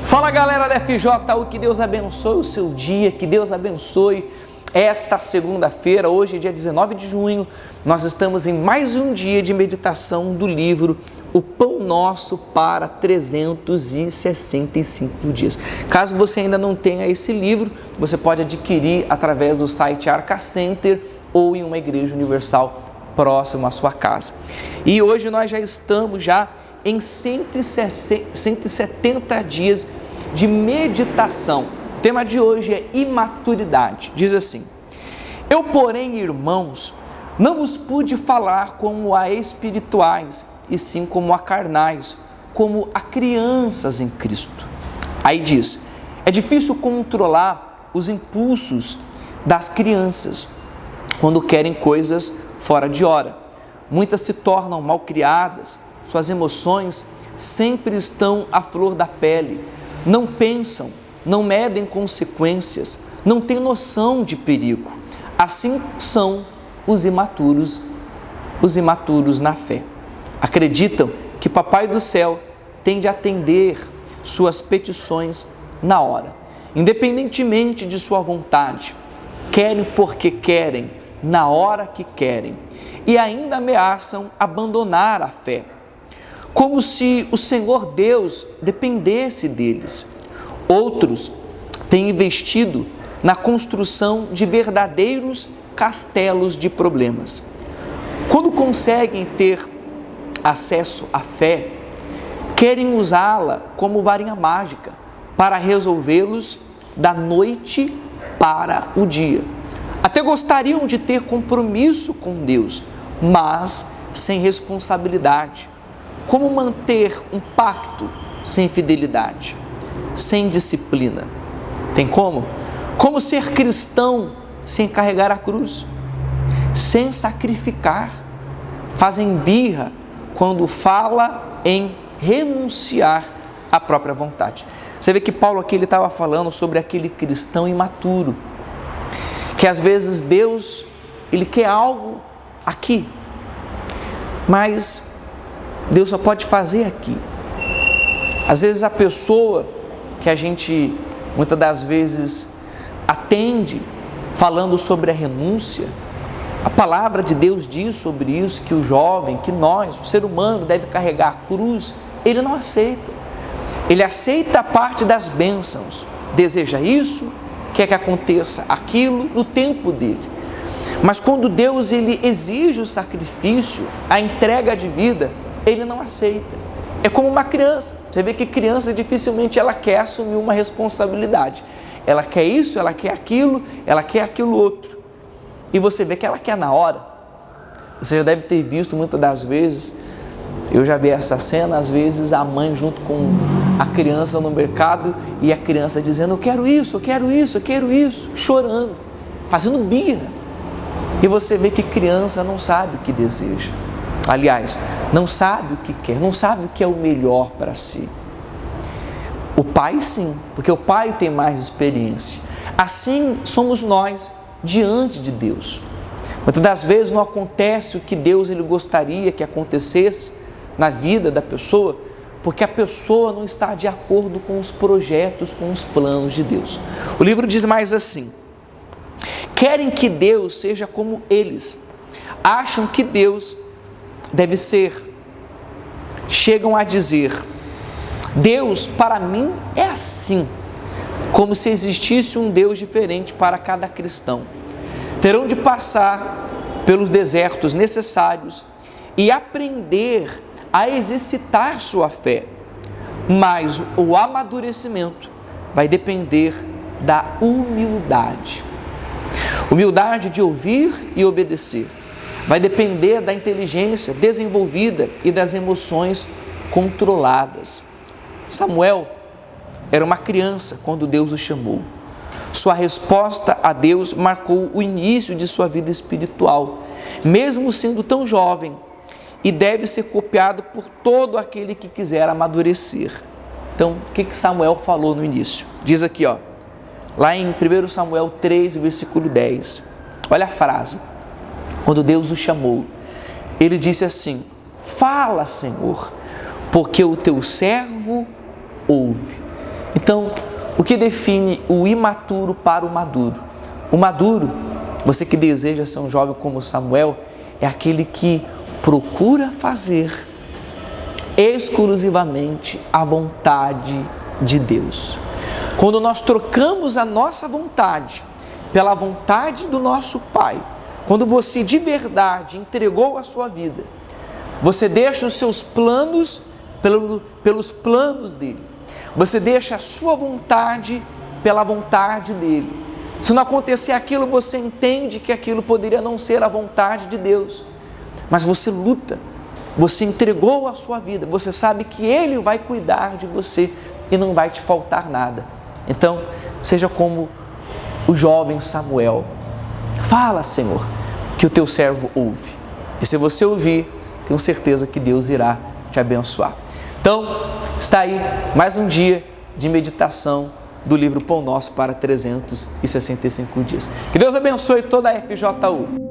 Fala galera da FJU, que Deus abençoe o seu dia, que Deus abençoe esta segunda-feira. Hoje, dia 19 de junho, nós estamos em mais um dia de meditação do livro O Pão Nosso para 365 dias. Caso você ainda não tenha esse livro, você pode adquirir através do site Arca Center ou em uma igreja universal próxima à sua casa. E hoje nós já estamos em 170 dias de meditação. O tema de hoje é imaturidade. Diz assim: eu, porém, irmãos, não vos pude falar como a espirituais, e sim como a carnais, como a crianças em Cristo. Aí diz, é difícil controlar os impulsos das crianças quando querem coisas fora de hora. Muitas se tornam malcriadas, suas emoções sempre estão à flor da pele, não pensam, não medem consequências, não têm noção de perigo. Assim são os imaturos na fé. Acreditam que Papai do Céu tem de atender suas petições na hora, independentemente de sua vontade. Querem porque querem, na hora que querem, e ainda ameaçam abandonar a fé, como se o Senhor Deus dependesse deles. Outros têm investido na construção de verdadeiros castelos de problemas. Quando conseguem ter acesso à fé, querem usá-la como varinha mágica para resolvê-los da noite para o dia. Até gostariam de ter compromisso com Deus, mas sem responsabilidade. Como manter um pacto sem fidelidade, sem disciplina? Tem como? Como ser cristão sem carregar a cruz, sem sacrificar? Fazem birra quando fala em renunciar à própria vontade. Você vê que Paulo aqui ele estava falando sobre aquele cristão imaturo, que às vezes Deus ele quer algo aqui, mas Deus só pode fazer aqui. Às vezes a pessoa que a gente muitas das vezes atende falando sobre a renúncia, a palavra de Deus diz sobre isso, que o jovem, que nós, o ser humano deve carregar a cruz, ele não aceita. Ele aceita a parte das bênçãos, deseja isso, quer que aconteça aquilo no tempo dele. Mas quando Deus ele exige o sacrifício, a entrega de vida, ele não aceita. É como uma criança. Você vê que criança dificilmente ela quer assumir uma responsabilidade. Ela quer isso, ela quer aquilo outro. E você vê que ela quer na hora. Você já deve ter visto muitas das vezes, eu já vi essa cena, às vezes a mãe junto com a criança no mercado e a criança dizendo, eu quero isso, chorando, fazendo birra. E você vê que criança não sabe o que deseja. Aliás, não sabe o que quer, não sabe o que é o melhor para si. O pai sim, porque o pai tem mais experiência. Assim somos nós diante de Deus. Muitas das vezes não acontece o que Deus ele gostaria que acontecesse na vida da pessoa, porque a pessoa não está de acordo com os projetos, com os planos de Deus. O livro diz mais assim: querem que Deus seja como eles, acham que Deus deve ser, chegam a dizer, Deus para mim é assim, como se existisse um Deus diferente para cada cristão. Terão de passar pelos desertos necessários e aprender a exercitar sua fé, mas o amadurecimento vai depender da humildade. Humildade de ouvir e obedecer. Vai depender da inteligência desenvolvida e das emoções controladas. Samuel era uma criança quando Deus o chamou. Sua resposta a Deus marcou o início de sua vida espiritual, mesmo sendo tão jovem, e deve ser copiado por todo aquele que quiser amadurecer. Então, o que Samuel falou no início? Diz aqui, lá em 1 Samuel 3, versículo 10. Olha a frase. Quando Deus o chamou, ele disse assim: fala, Senhor, porque o teu servo ouve. Então, o que define o imaturo para o maduro? O maduro, você que deseja ser um jovem como Samuel, é aquele que procura fazer exclusivamente a vontade de Deus. Quando nós trocamos a nossa vontade pela vontade do nosso Pai, quando você de verdade entregou a sua vida, você deixa os seus planos pelos planos dele, você deixa a sua vontade pela vontade dele. Se não acontecer aquilo, você entende que aquilo poderia não ser a vontade de Deus, mas você luta, você entregou a sua vida, você sabe que Ele vai cuidar de você e não vai te faltar nada. Então, seja como o jovem Samuel. Fala, Senhor, que o teu servo ouve. E se você ouvir, tenho certeza que Deus irá te abençoar. Então, está aí mais um dia de meditação do livro Pão Nosso para 365 dias. Que Deus abençoe toda a FJU.